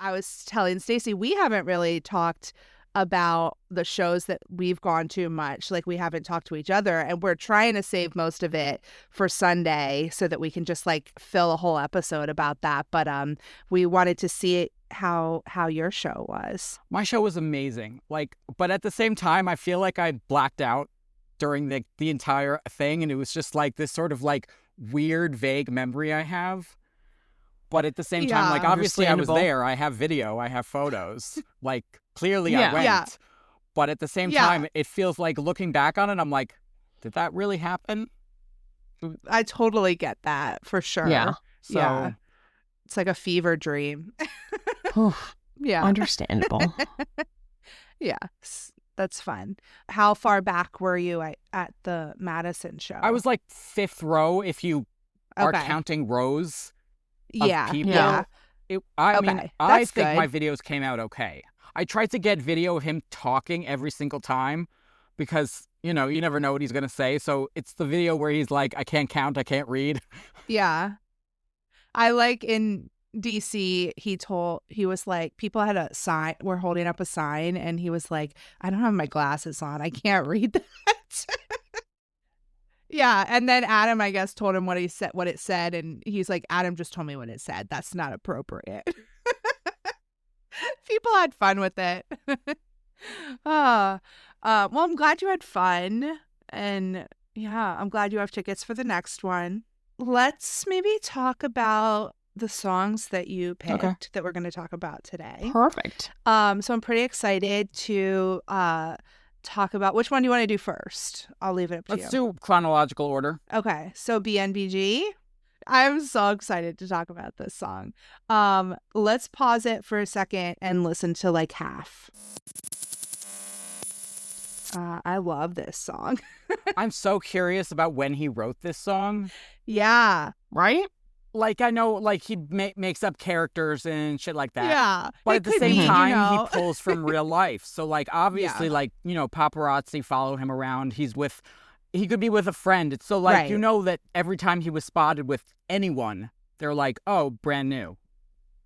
I was telling Stacey, we haven't really talked about the shows that we've gone to much. Like, we haven't talked to each other, and we're trying to save most of it for Sunday so that we can just like fill a whole episode about that. But we wanted to see how your show was. My show was amazing. Like, but at the same time, I feel like I blacked out during the entire thing, and it was just like this sort of like weird, vague memory I have. But at the same time, like, obviously I was there. I have video. I have photos. Like, clearly I went. Yeah. But at the same time, it feels like looking back on it, I'm like, did that really happen? I totally get that, for sure. Yeah. So, yeah. It's like a fever dream. Yeah. Understandable. Yeah. That's fun. How far back were you at the Madison show? I was like 5th row if you are counting rows. Yeah. People. Yeah. I mean, I think my videos came out okay. I tried to get video of him talking every single time because, you know, you never know what he's going to say. So it's the video where he's like, I can't count, I can't read. Yeah. I like in DC, he was like, people had a sign, were holding up a sign, and he was like, I don't have my glasses on, I can't read that. Yeah, and then Adam, I guess, told him what it said, and he's like, Adam just told me what it said. That's not appropriate. People had fun with it. Well, I'm glad you had fun, and yeah, I'm glad you have tickets for the next one. Let's maybe talk about the songs that you picked that we're going to talk about today. Perfect. So I'm pretty excited to talk about, which one do you want to do first? I'll leave it up to you. Let's do chronological order. Okay, so BNBG. I'm so excited to talk about this song. Let's pause it for a second and listen to like half. I love this song. I'm so curious about when he wrote this song. Yeah. Right? Like, I know, like, he makes up characters and shit like that. Yeah. But at the same time, he pulls from real life. So, like, obviously, like, you know, paparazzi follow him around. He could be with a friend. It's so, like, you know that every time he was spotted with anyone, they're like, oh, brand new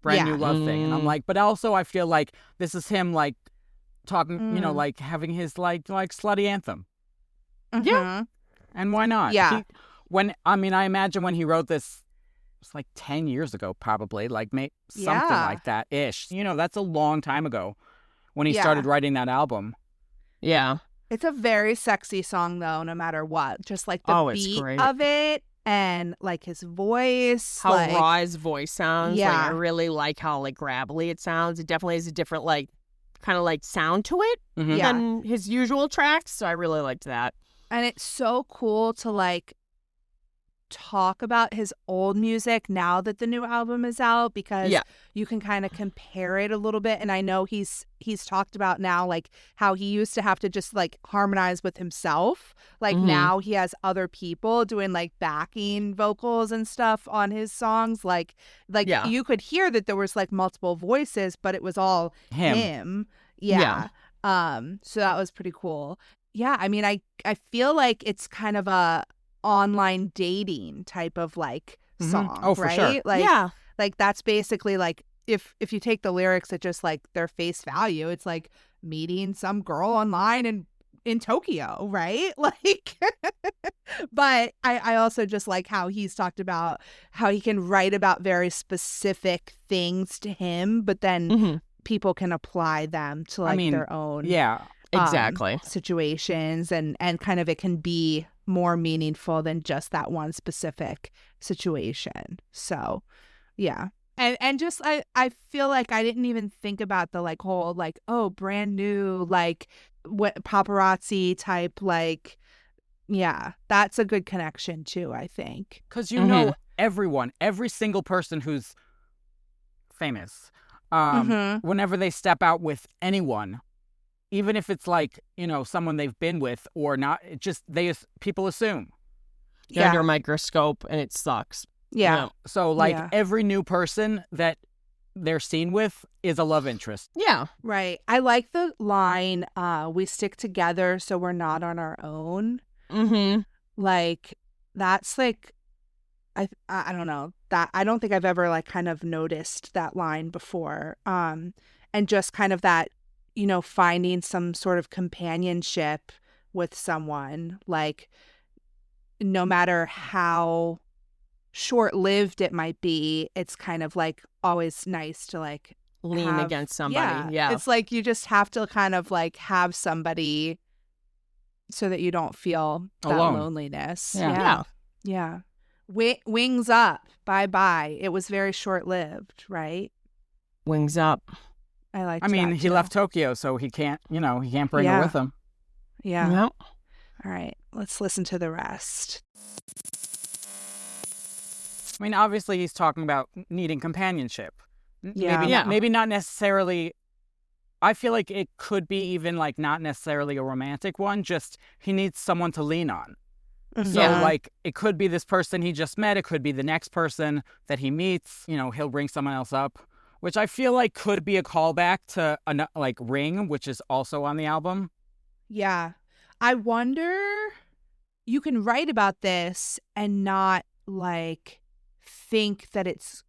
love thing. And I'm like, but also I feel like this is him, like, talking, you know, like, having his, like slutty anthem. Mm-hmm. Yeah. And why not? Yeah. I imagine when he wrote this, it's like 10 years ago, probably, like something like that ish. You know, that's a long time ago when he started writing that album. Yeah. It's a very sexy song, though, no matter what. Just like the beat of it and like his voice. How raw his voice sounds. Yeah. Like, I really like how like gravelly it sounds. It definitely has a different like kind of like sound to it than his usual tracks. So I really liked that. And it's so cool to like talk about his old music now that the new album is out, because you can kind of compare it a little bit. And I know he's talked about now like how he used to have to just like harmonize with himself. Like now he has other people doing like backing vocals and stuff on his songs. Like you could hear that there was like multiple voices, but it was all him. Yeah. So that was pretty cool. Yeah, I mean, I feel like it's kind of a online dating type of like song, oh, for right? sure. Like, like that's basically like if you take the lyrics at just like their face value, it's like meeting some girl online in Tokyo, right? Like, but I also just like how he's talked about how he can write about very specific things to him, but then people can apply them to like their own exactly situations, and kind of it can be more meaningful than just that one specific situation. So yeah. And just I feel like I didn't even think about the like whole like, oh, brand new, like what paparazzi type, like, yeah, that's a good connection too, I think. Because you know every single person who's famous, whenever they step out with anyone, even if it's like, you know, someone they've been with or not, it just people assume. You're under a microscope and it sucks. Yeah. You know? So like every new person that they're seen with is a love interest. Yeah. Right. I like the line, we stick together so we're not on our own. Like that's like I don't know that I don't think I've ever like kind of noticed that line before. And just kind of that, finding some sort of companionship with someone, like no matter how short-lived it might be, it's kind of like always nice to like lean against somebody. Yeah. It's like you just have to kind of like have somebody so that you don't feel that alone. Loneliness. Yeah. Wings up. Bye-bye. It was very short-lived, right? Wings up. I mean, he left Tokyo, so he can't bring her with him. Yeah. Yep. All right. Let's listen to the rest. I mean, obviously he's talking about needing companionship. Yeah. Maybe not necessarily. I feel like it could be even like not necessarily a romantic one, just he needs someone to lean on. So like it could be this person he just met, it could be the next person that he meets, he'll bring someone else up, which I feel like could be a callback to like Ring, which is also on the album. Yeah. I wonder, you can write about this and not like think that it's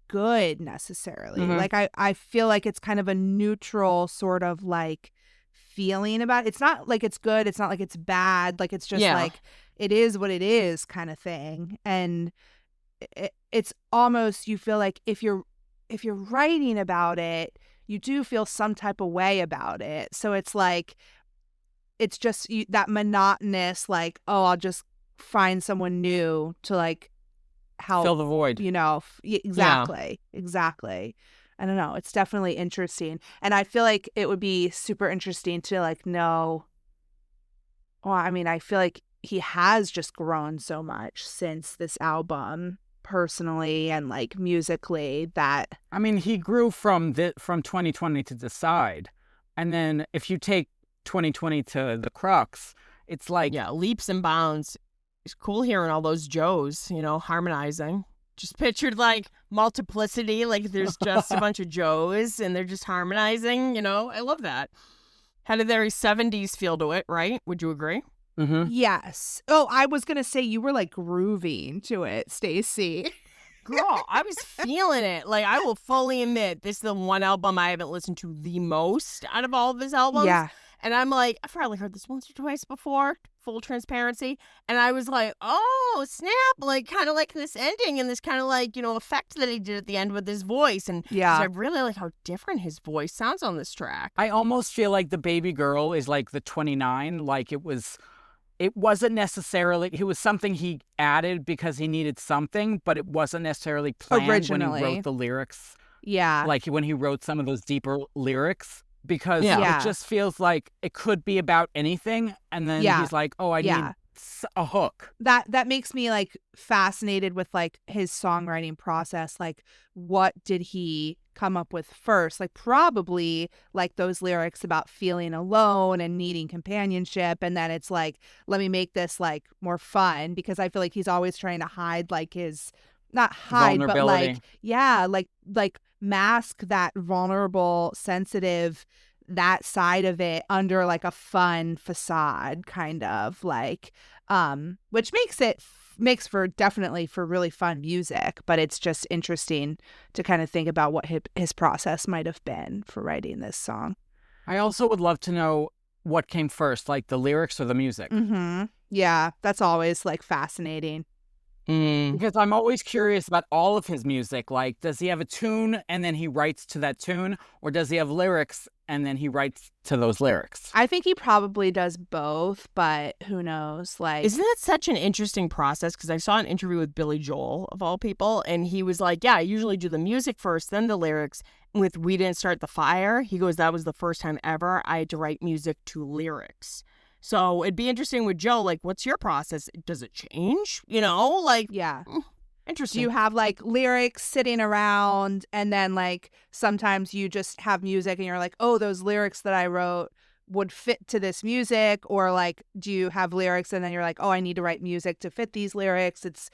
good necessarily. Mm-hmm. Like I feel like it's kind of a neutral sort of like feeling about it. It's not like it's good, it's not like it's bad, like it's just like it is what it is kind of thing. And it's almost, you feel like if you're writing about it, you do feel some type of way about it. So it's like it's just that monotonous like, oh, I'll just find someone new to like help fill the void, exactly. I don't know, it's definitely interesting, and I feel like it would be super interesting to like know, well, I mean, I feel like he has just grown so much since this album personally and like musically, that I mean, he grew from 2020 to Decide, and then if you take 2020 to The Crux, it's like leaps and bounds. It's cool hearing all those Joes, harmonizing. Just pictured like multiplicity, like there's just a bunch of Joes and they're just harmonizing, I love that. Had a very 70s feel to it, right? Would you agree? Mm-hmm. Yes. Oh, I was going to say you were like grooving to it, Stacey. Girl, I was feeling it. Like, I will fully admit, this is the one album I haven't listened to the most out of all of his albums. Yeah. And I'm like, I've probably heard this once or twice before, full transparency. And I was like, oh, snap. Like, kind of like this ending and this kind of like, effect that he did at the end with his voice. And I really like how different his voice sounds on this track. I almost feel like the Baby Girl is like the 29. Like it wasn't necessarily, it was something he added because he needed something, but it wasn't necessarily planned originally when he wrote the lyrics. Yeah. Like when he wrote some of those deeper lyrics. Because it just feels like it could be about anything, and then he's like, "Oh, I need a hook." That makes me like fascinated with like his songwriting process. Like, what did he come up with first? Like, probably like those lyrics about feeling alone and needing companionship, and then it's like, let me make this like more fun, because I feel like he's always trying to hide like his, not hide, but like like mask that vulnerable, sensitive, that side of it under like a fun facade, kind of like, which makes for definitely for really fun music. But it's just interesting to kind of think about what his process might have been for writing this song. I also would love to know what came first, like the lyrics or the music. Mm-hmm. Yeah, that's always like fascinating. Because I'm always curious about all of his music. Like, does he have a tune and then he writes to that tune? Or does he have lyrics and then he writes to those lyrics? I think he probably does both, but who knows? Like, isn't that such an interesting process? Because I saw an interview with Billy Joel, of all people, and he was like, yeah, I usually do the music first, then the lyrics. With We Didn't Start the Fire, he goes, that was the first time ever I had to write music to lyrics. So it'd be interesting with Joe, like, what's your process? Does it change? Like, yeah. Interesting. Do you have like lyrics sitting around, and then like sometimes you just have music and you're like, oh, those lyrics that I wrote would fit to this music? Or like, do you have lyrics and then you're like, oh, I need to write music to fit these lyrics? It's,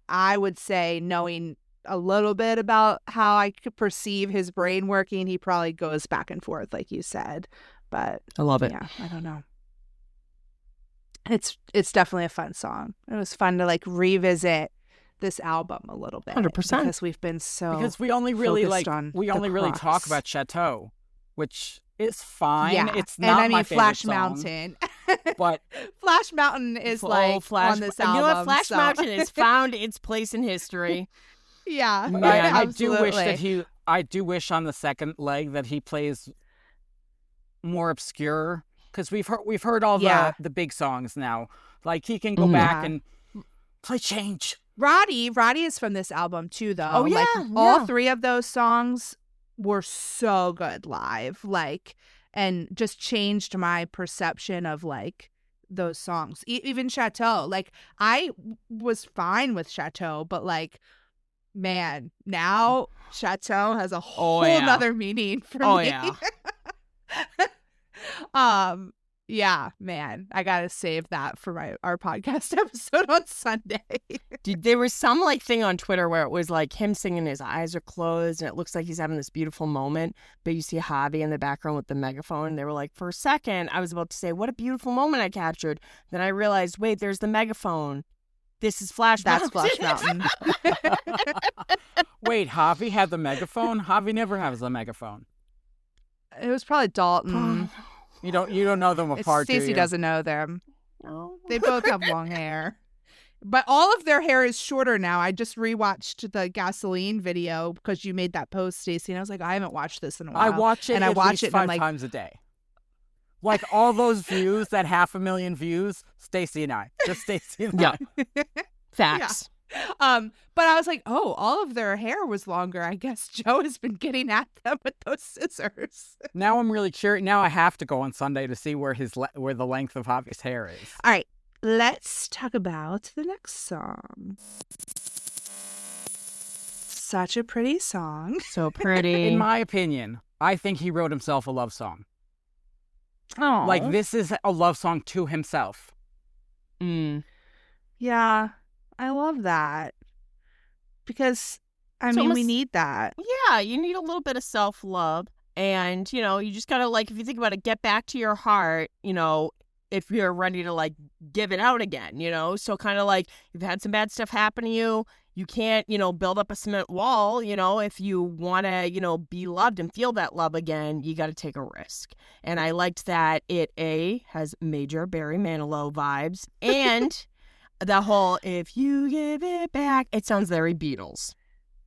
I would say, knowing a little bit about how I could perceive his brain working, he probably goes back and forth, like you said. But I love it. Yeah, I don't know. It's definitely a fun song. It was fun to like revisit this album a little bit 100%. because we've been so Because we only really focused like on we the only really crux. talk about Chateau, which is fine. Yeah, It's and not I mean my favorite Flash song, Mountain. but Flash Mountain is like on this album. You know what? Flash so- Mountain has found its place in history. Yeah, I do wish absolutely. that I do wish on the second leg that he plays more obscure, because we've heard all Yeah. the big songs now. Like he can go Mhm. back Yeah. and play Change. Roddy is from this album too, though. Oh, yeah, like all yeah. 3 of those songs were so good live, like, and just changed my perception of like those songs. Even Chateau, like I was fine with Chateau, but like, man, now Chateau has a whole yeah. nother meaning for Oh, me. yeah. Yeah, man, I gotta save that for our podcast episode on Sunday. Dude, there was some like thing on Twitter where it was like him singing, his eyes are closed and it looks like he's having this beautiful moment, but you see Javi in the background with the megaphone. They were like, for a second, I was about to say, what a beautiful moment I captured. Then I realized, wait, there's the megaphone. This is Flash That's Mountain. Flash Mountain. Wait, Javi had the megaphone? Javi never has a megaphone. It was probably Dalton. You don't know them apart, do Stacey you? doesn't know them. No. They both have long hair. But all of their hair is shorter now. I just rewatched the Gasoline video because you made that post, Stacey, and I was like, I haven't watched this in a while. I watch it and I at watch least it and I'm 5 like, times a day. Like all those views, that 500,000 views, Stacey and I. Just Stacey and Yeah. I. Facts. but I was like, oh, all of their hair was longer. I guess Joe has been getting at them with those scissors. Now I'm really curious. Now I have to go on Sunday to see where where the length of Javi's hair is. All right, let's talk about the next song. Such a pretty song. So pretty. In my opinion, I think he wrote himself a love song. Oh, Like this is a love song to himself. Mm. Yeah, I love that because I It's mean we almost- need that. Yeah, you need a little bit of self-love. And, you know, you just gotta, like, if you think about it, get back to your heart, you know, if you're ready to, like, give it out again, you know? So kind of like, you've had some bad stuff happen to you. You can't, you know, build up a cement wall, you know? If you want to, you know, be loved and feel that love again, you got to take a risk. And I liked that it, has major Barry Manilow vibes. And the whole, if you give it back, it sounds very Beatles.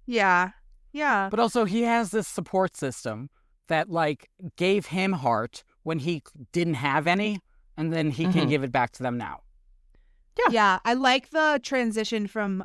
Yeah, yeah, But also he has this support system that like gave him heart when he didn't have any, and then he can Mhm. give it back to them now. yeah. I like the transition from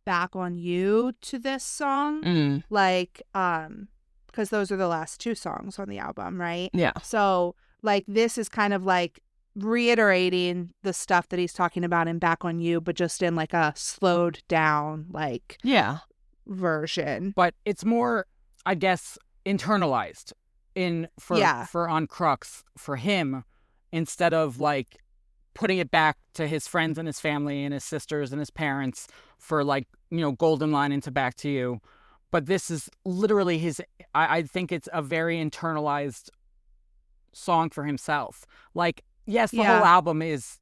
Back on You to this song. Mm. Like because those are the last 2 songs on the album, right? Yeah. So like this is kind of like reiterating the stuff that he's talking about in Back on You, but just in like a slowed down like Yeah. version. But it's more, I guess, internalized for on Crux for him, instead of like putting it back to his friends and his family and his sisters and his parents for like, you know, Golden Line into Back to You. But this is literally his, I think it's a very internalized song for himself. Like, yes, the whole album is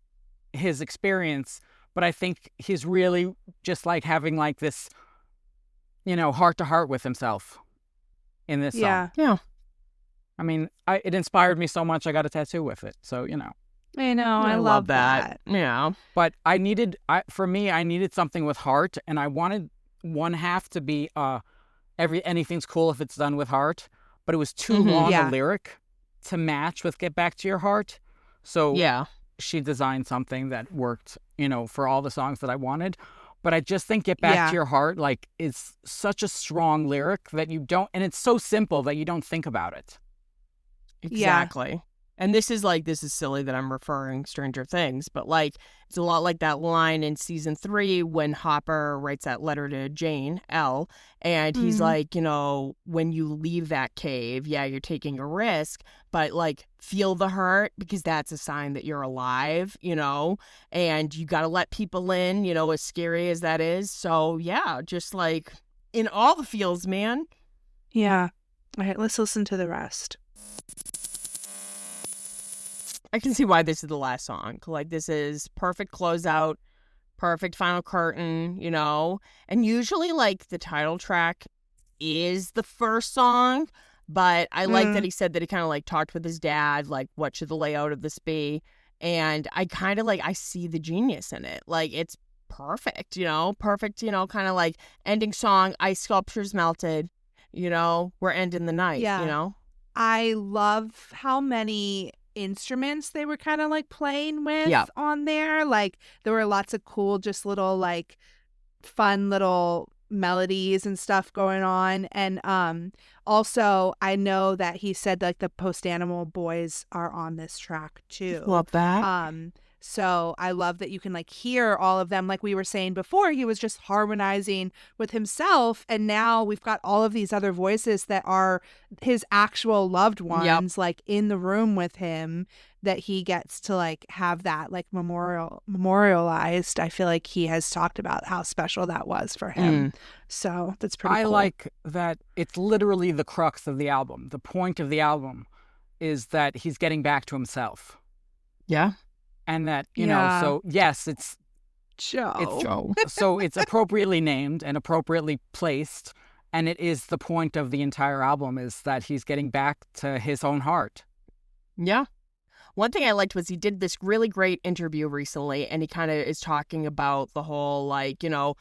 his experience, but I think he's really just like having like this, you know, heart to heart with himself in this song. Yeah. I mean, it inspired me so much I got a tattoo with it. So, you know. I know, I love that. Yeah. But I needed something with heart, and I wanted one half to be anything's cool if it's done with heart, but it was too long a lyric to match with Get Back to Your Heart. So Yeah. she designed something that worked, you know, for all the songs that I wanted. But I just think Get Back to Your Heart, like, is such a strong lyric that you don't, and it's so simple that you don't think about it. Exactly. And this is silly that I'm referring Stranger Things, but like it's a lot like that line in season 3 when Hopper writes that letter to Jane, Elle, and he's like, you know, when you leave that cave, yeah, you're taking a risk, but like feel the hurt because that's a sign that you're alive, you know, and you got to let people in, you know, as scary as that is. So yeah, just like in all the feels, man. Yeah. All right, let's listen to the rest. I can see why this is the last song. Like, this is perfect closeout, perfect final curtain, you know? And usually, like, the title track is the first song, but I like that he said that he kind of, like, talked with his dad, like, what should the layout of this be? And I kind of, like, I see the genius in it. Like, it's perfect, you know? Perfect, you know, kind of, like, ending song, ice sculptures melted, you know? We're ending the night, Yeah. you know? I love how many instruments they were kind of like playing with on there. Like there were lots of cool, just little like fun little melodies and stuff going on. And also I know that he said like the Post Animal Boys are on this track too. Love that. So I love that you can like hear all of them. Like we were saying before, he was just harmonizing with himself. And now we've got all of these other voices that are his actual loved ones, like in the room with him, that he gets to like have that like memorialized. I feel like he has talked about how special that was for him. So that's pretty cool. I like that it's literally the crux of the album. The point of the album is that he's getting back to himself. Yeah. And that, you know, so yes, it's Joe. It's Joe. So it's appropriately named and appropriately placed. And it is the point of the entire album is that he's getting back to his own heart. Yeah. One thing I liked was he did this really great interview recently, and he kind of is talking about the whole, like, you know,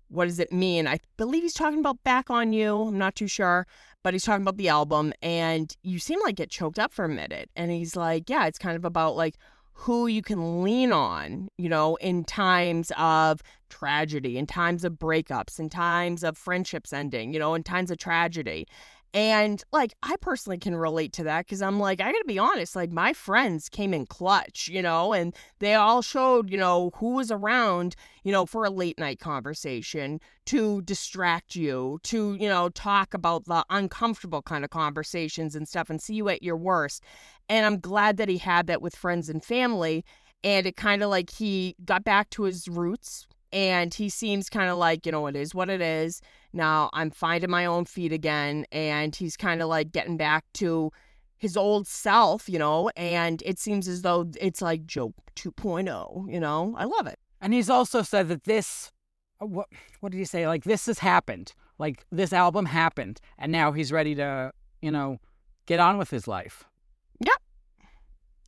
what does it mean? I believe he's talking about Back on You. I'm not too sure, but he's talking about the album, and you seem like get choked up for a minute. And he's like, yeah, it's kind of about like who you can lean on, you know, in times of tragedy, in times of breakups, in times of friendships ending, you know, in times of tragedy. And like, I personally can relate to that because I'm like, I gotta be honest, like my friends came in clutch, you know, and they all showed, you know, who was around, you know, for a late night conversation to distract you, to, you know, talk about the uncomfortable kind of conversations and stuff and see you at your worst. And I'm glad that he had that with friends and family. And it kind of like he got back to his roots. And he seems kind of like, you know, it is what it is. Now I'm finding my own feet again. And he's kind of like getting back to his old self, you know, and it seems as though it's like Joe 2.0, you know. I love it. And he's also said that this, what did he say? Like, this has happened. Like, this album happened. And now he's ready to, you know, get on with his life.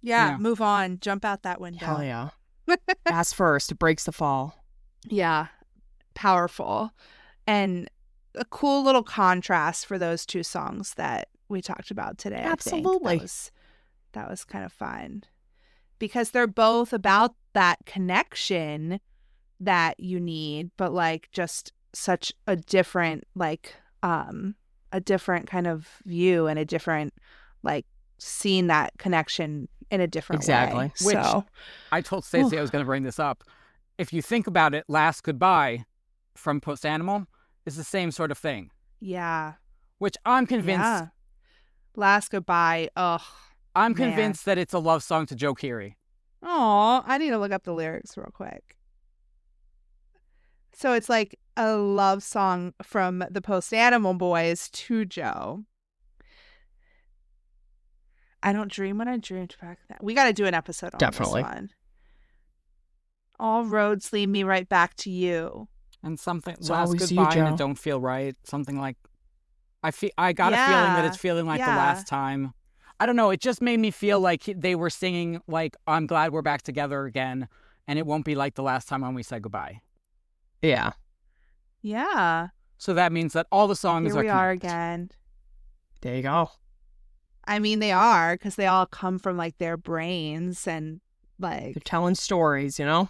Yeah, move on. Jump out that window. Hell yeah. Ass first. It breaks the fall. Yeah, powerful. And a cool little contrast for those two songs that we talked about today. Absolutely. I think. That was kind of fun because they're both about that connection that you need, but like just such a different, like, a different kind of view and a different, like, seeing that connection in a different way. Which so, I told Stacey I was going to bring this up. If you think about it, Last Goodbye from Post Animal is the same sort of thing. Yeah. Which I'm convinced. Yeah. Last Goodbye. Ugh. I'm convinced that it's a love song to Joe Keery. Oh, I need to look up the lyrics real quick. So it's like a love song from the Post Animal Boys to Joe. I don't dream when I dreamed back then. We got to do an episode on Definitely. this one. All roads lead me right back to you. And something, It's Last always Goodbye you, and Joe. It Don't Feel Right. Something like, I got a feeling that it's feeling like the last time. I don't know. It just made me feel like they were singing like, I'm glad we're back together again. And it won't be like the last time when we said goodbye. Yeah. Yeah. So that means that all the songs Here we are connected. again. There you go. I mean, they are, because they all come from like their brains and like. They're telling stories, you know?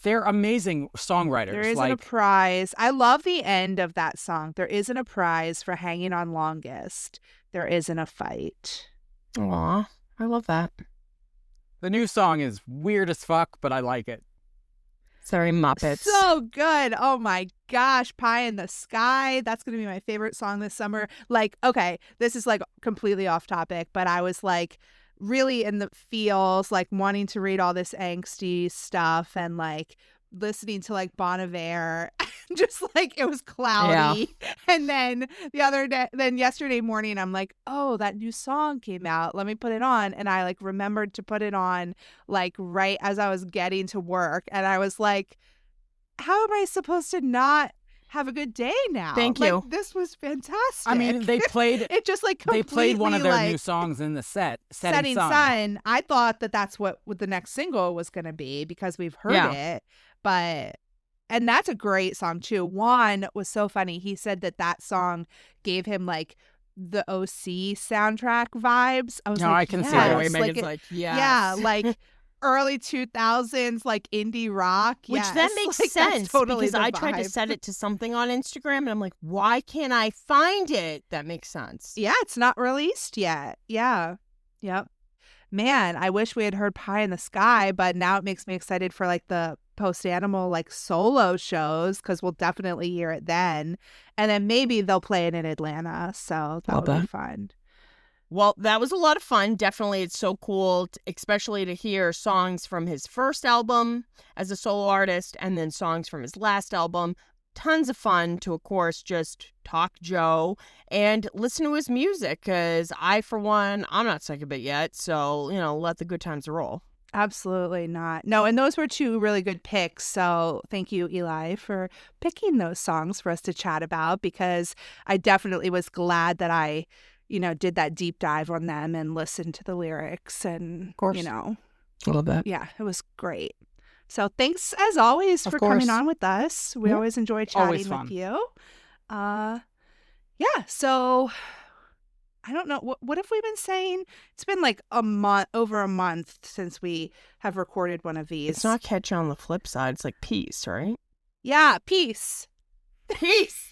They're amazing songwriters. There isn't a prize. I love the end of that song. There isn't a prize for hanging on longest. There isn't a fight. Aw, I love that. The new song is weird as fuck, but I like it. It's very Muppets. So good. Oh my gosh. Pie in the Sky. That's going to be my favorite song this summer. Like, okay, this is like completely off topic, but I was like really in the feels, like wanting to read all this angsty stuff and like listening to like Bon Iver, just like it was cloudy. Yeah. And then yesterday morning, I'm like, oh, that new song came out. Let me put it on. And I like remembered to put it on like right as I was getting to work. And I was like, how am I supposed to not have a good day now? Thank you. Like, this was fantastic. I mean, they played it just like they played one of their like, new songs in the Setting Sun. I thought that's what the next single was going to be because we've heard it, and that's a great song too. Juan was so funny. He said that song gave him like the OC soundtrack vibes. I was like, I can see the way Megan's like, yeah, like early 2000s, like indie rock. Which that makes like, sense totally because I tried to set it to something on Instagram and I'm like, why can't I find it? That makes sense. Yeah, it's not released yet. Yeah. Yep. Man, I wish we had heard Pie in the Sky, but now it makes me excited for like the Post Animal like solo shows because we'll definitely hear it then. And then maybe they'll play it in Atlanta. So that would be fun. Well, that was a lot of fun. Definitely, it's so cool, especially to hear songs from his first album as a solo artist and then songs from his last album. Tons of fun to, of course, just talk Joe and listen to his music because I, for one, I'm not sick of it yet. So, let the good times roll. Absolutely not. No, and those were two really good picks. So thank you, Eli, for picking those songs for us to chat about because I definitely was glad that I did that deep dive on them and listened to the lyrics and, of course. I love that. Yeah, it was great. So thanks, as always, for coming on with us. We always enjoy chatting with you. Yeah, so I don't know. What have we been saying? It's been like over a month since we have recorded one of these. It's not catch on the flip side. It's like peace, right? Yeah, peace. Peace.